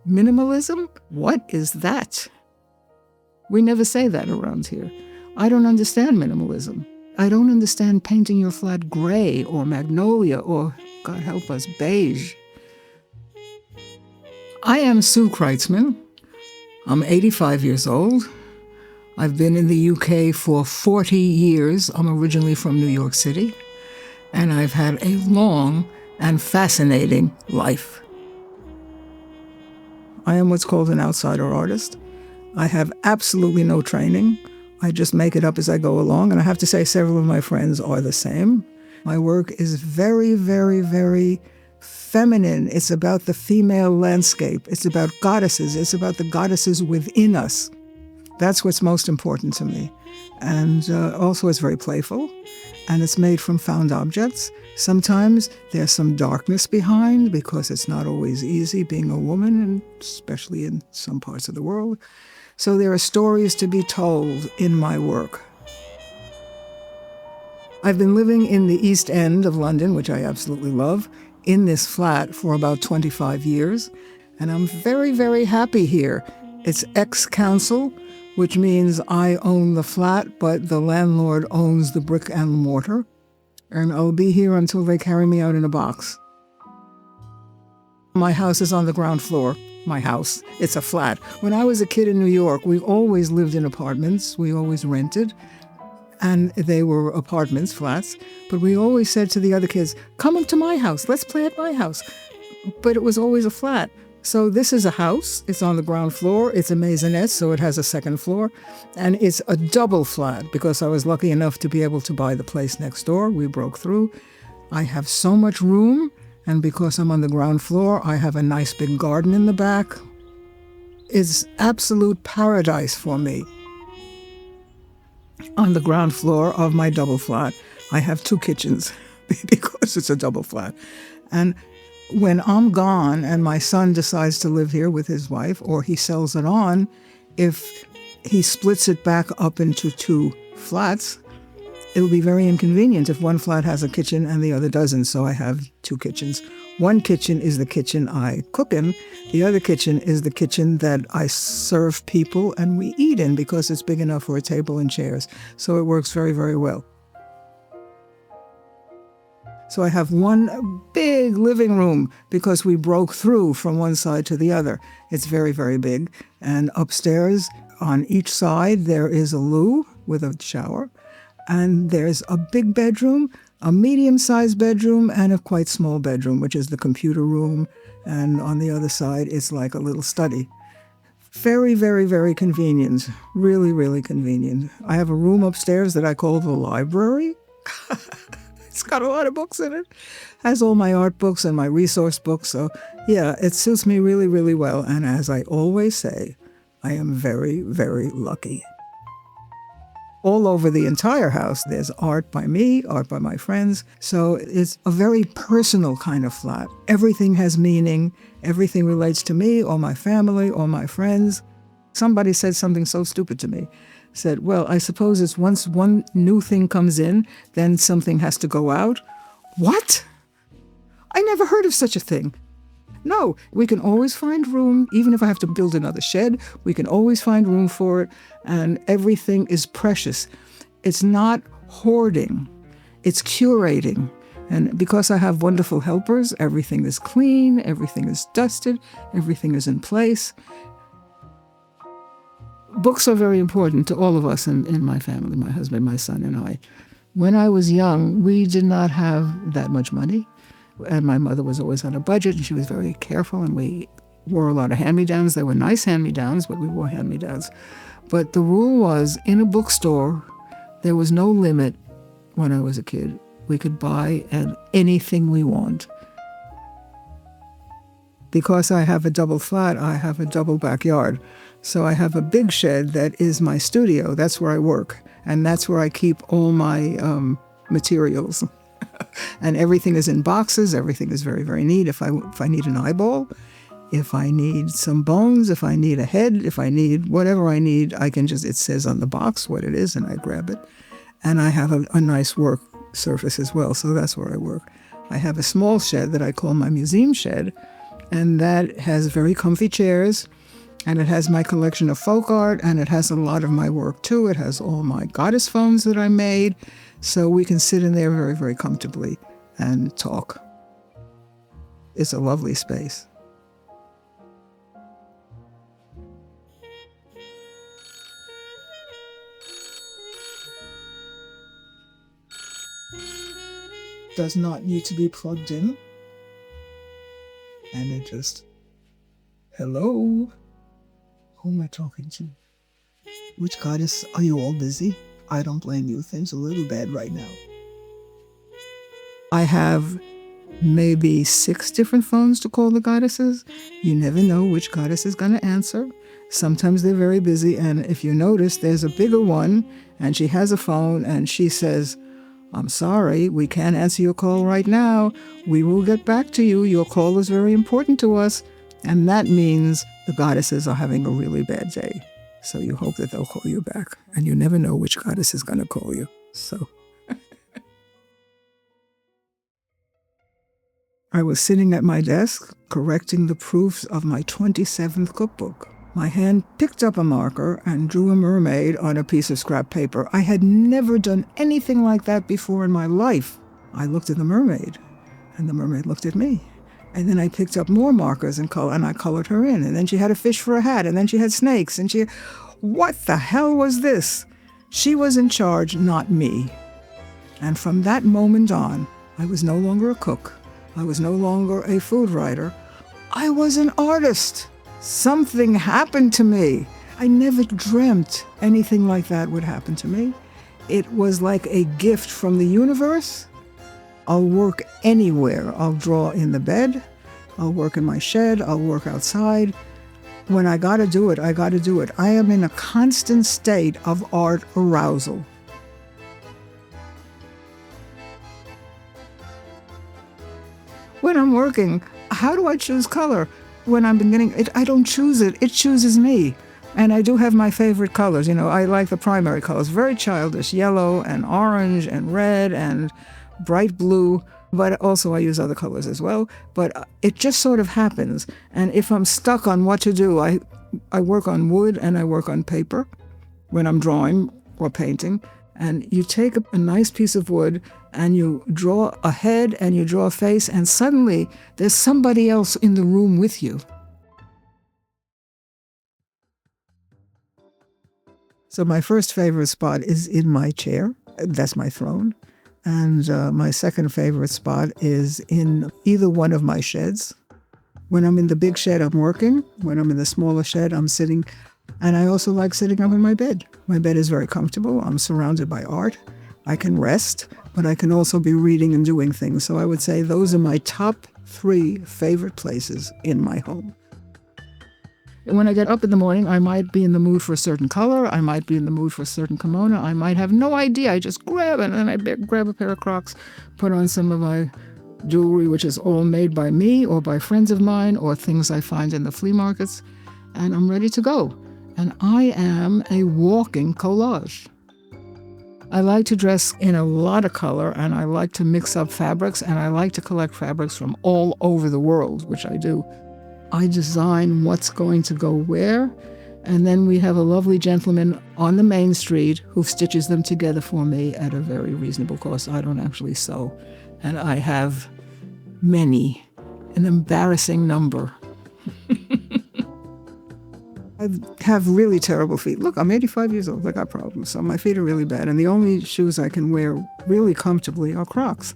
Minimalism? What is that? We never say that around here. I don't understand minimalism. I don't understand painting your flat gray or magnolia or, God help us, beige. I am Sue Kreitzman. I'm 85 years old. I've been in the UK for 40 years. I'm originally from New York City, and I've had a long and fascinating life. I am what's called an outsider artist. I have absolutely no training. I just make it up as I go along, and I have to say several of my friends are the same. My work is very, very, very feminine. It's about the female landscape. It's about goddesses. It's about the goddesses within us. That's what's most important to me. And also it's very playful, and it's made from found objects. Sometimes there's some darkness behind because it's not always easy being a woman, and especially in some parts of the world. So there are stories to be told in my work. I've been living in the East End of London, which I absolutely love, in this flat for about 25 years, and I'm very, very happy here. It's ex-council, which means I own the flat, but the landlord owns the brick and mortar, and I'll be here until they carry me out in a box. My house is on the ground floor. My house, it's a flat. When I was a kid in New York, we always lived in apartments. We always rented, and they were apartments, flats, but we always said to the other kids, come up to my house, let's play at my house. But it was always a flat. So this is a house. It's on the ground floor. It's a maisonette, so it has a second floor. And it's a double flat because I was lucky enough to be able to buy the place next door. We broke through. I have so much room, and because I'm on the ground floor, I have a nice big garden in the back. It's absolute paradise for me. On the ground floor of my double flat, I have 2 kitchens because it's a double flat. And when I'm gone and my son decides to live here with his wife, or he sells it on, if he splits it back up into 2 flats, it'll be very inconvenient if one flat has a kitchen and the other doesn't. So I have 2 kitchens. One kitchen is the kitchen I cook in. The other kitchen is the kitchen that I serve people and we eat in because it's big enough for a table and chairs. So it works very, very well. So I have one big living room because we broke through from one side to the other. It's very, very big. And upstairs on each side, there is a loo with a shower. And there's a big bedroom, a medium-sized bedroom, and a quite small bedroom, which is the computer room. And on the other side, it's like a little study. Very, very, very convenient. Really, really convenient. I have a room upstairs that I call the library. It's got a lot of books in it. Has all my art books and my resource books. So yeah, it suits me really, really well. And as I always say, I am very, very lucky. All over the entire house, there's art by me, art by my friends. So it's a very personal kind of flat. Everything has meaning. Everything relates to me or my family or my friends. Somebody said something so stupid to me. Said, well, I suppose it's once one new thing comes in, then something has to go out. What? I never heard of such a thing. No, we can always find room. Even if I have to build another shed, we can always find room for it. And everything is precious. It's not hoarding. It's curating. And because I have wonderful helpers, everything is clean, everything is dusted, everything is in place. Books are very important to all of us in my family, my husband, my son, and I. When I was young, we did not have that much money. And my mother was always on a budget, and she was very careful, and we wore a lot of hand-me-downs. They were nice hand-me-downs, but we wore hand-me-downs. But the rule was, in a bookstore, there was no limit when I was a kid. We could buy anything we want. Because I have a double flat, I have a double backyard. So I have a big shed that is my studio. That's where I work. And that's where I keep all my materials. And everything is in boxes. Everything is very, very neat. If I need an eyeball, if I need some bones, if I need a head, if I need whatever I need, I can just, it says on the box what it is, and I grab it. And I have a nice work surface as well. So that's where I work. I have a small shed that I call my museum shed. And that has very comfy chairs, and it has my collection of folk art, and it has a lot of my work too. It has all my goddess phones that I made, so we can sit in there very, very comfortably and talk. It's a lovely space. Does not need to be plugged in. And it just, hello? Who am I talking to? Which goddess? Are you all busy? I don't blame you. Things are a little bad right now. I have maybe 6 different phones to call the goddesses. You never know which goddess is going to answer. Sometimes they're very busy, and if you notice, there's a bigger one, and she has a phone, and she says, I'm sorry, we can't answer your call right now. We will get back to you. Your call is very important to us. And that means the goddesses are having a really bad day. So you hope that they'll call you back. And you never know which goddess is going to call you. So I was sitting at my desk correcting the proofs of my 27th cookbook. My hand picked up a marker and drew a mermaid on a piece of scrap paper. I had never done anything like that before in my life. I looked at the mermaid, and the mermaid looked at me. And then I picked up more markers and I colored her in. And then she had a fish for a hat, and then she had snakes. And what the hell was this? She was in charge, not me. And from that moment on, I was no longer a cook. I was no longer a food writer. I was an artist. Something happened to me. I never dreamt anything like that would happen to me. It was like a gift from the universe. I'll work anywhere. I'll draw in the bed. I'll work in my shed. I'll work outside. When I gotta do it, I gotta do it. I am in a constant state of art arousal. When I'm working, how do I choose color? When I'm beginning, I don't choose it. It chooses me. And I do have my favorite colors. You know, I like the primary colors, very childish, yellow and orange and red and bright blue. But also I use other colors as well. But it just sort of happens. And if I'm stuck on what to do, I work on wood and I work on paper when I'm drawing or painting. And you take a nice piece of wood and you draw a head and you draw a face, and suddenly there's somebody else in the room with you. So my first favorite spot is in my chair. That's my throne. And my second favorite spot is in either one of my sheds. When I'm in the big shed, I'm working. When I'm in the smaller shed, I'm sitting. And I also like sitting up in my bed. My bed is very comfortable. I'm surrounded by art. I can rest, but I can also be reading and doing things. So I would say those are my top 3 favorite places in my home. When I get up in the morning, I might be in the mood for a certain color. I might be in the mood for a certain kimono. I might have no idea. I just grab it, and then I grab a pair of Crocs, put on some of my jewelry, which is all made by me or by friends of mine or things I find in the flea markets, and I'm ready to go. And I am a walking collage. I like to dress in a lot of color, and I like to mix up fabrics, and I like to collect fabrics from all over the world, which I do. I design what's going to go where, and then we have a lovely gentleman on the main street who stitches them together for me at a very reasonable cost. I don't actually sew, and I have many, an embarrassing number. I have really terrible feet. Look, I'm 85 years old. I got problems, so my feet are really bad. And the only shoes I can wear really comfortably are Crocs.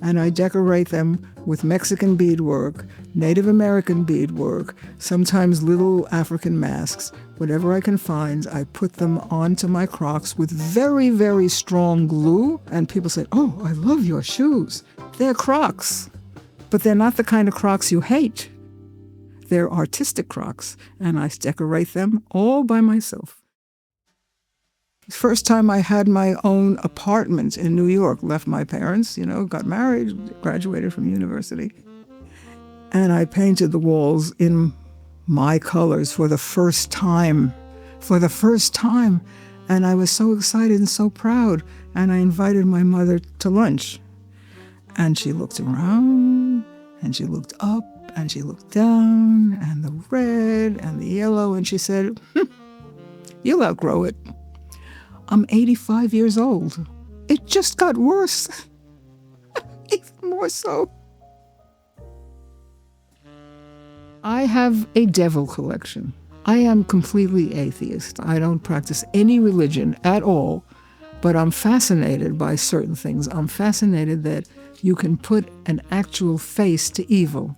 And I decorate them with Mexican beadwork, Native American beadwork, sometimes little African masks. Whatever I can find, I put them onto my Crocs with very, very strong glue. And people say, oh, I love your shoes. They're Crocs. But they're not the kind of Crocs you hate. They're artistic Crocs, and I decorate them all by myself. First time I had my own apartment in New York, left my parents, got married, graduated from university. And I painted the walls in my colors for the first time. And I was so excited and so proud. And I invited my mother to lunch. And she looked around, and she looked up, And she looked down, and the red and the yellow, and she said, "You'll outgrow it. I'm 85 years old. It just got worse." Even more so. I have a devil collection. I am completely atheist. I don't practice any religion at all, but I'm fascinated by certain things. I'm fascinated that you can put an actual face to evil.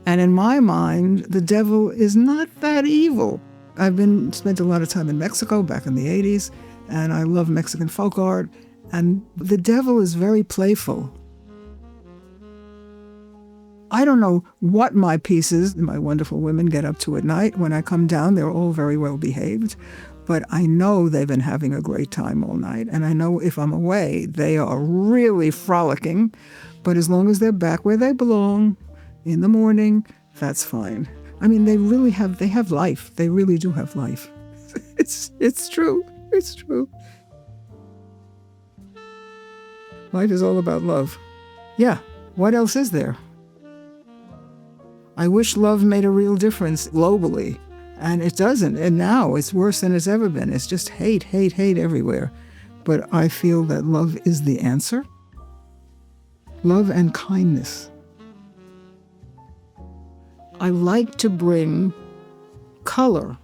And in my mind, the devil is not that evil. I've spent a lot of time in Mexico back in the 80s, and I love Mexican folk art, and the devil is very playful. I don't know what my pieces, my wonderful women, get up to at night. When I come down, they're all very well behaved, but I know they've been having a great time all night, and I know if I'm away, they are really frolicking, but as long as they're back where they belong, in the morning, that's fine. I mean, they have life. They really do have life. It's true. It's true. Life is all about love. Yeah, what else is there? I wish love made a real difference globally, and it doesn't. And now it's worse than it's ever been. It's just hate, hate, hate everywhere. But I feel that love is the answer. Love and kindness. I like to bring color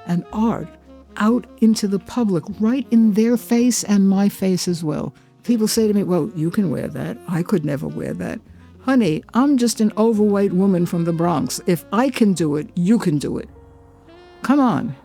and art out into the public, right in their face and my face as well. People say to me, "Well, you can wear that. I could never wear that." Honey, I'm just an overweight woman from the Bronx. If I can do it, you can do it. Come on.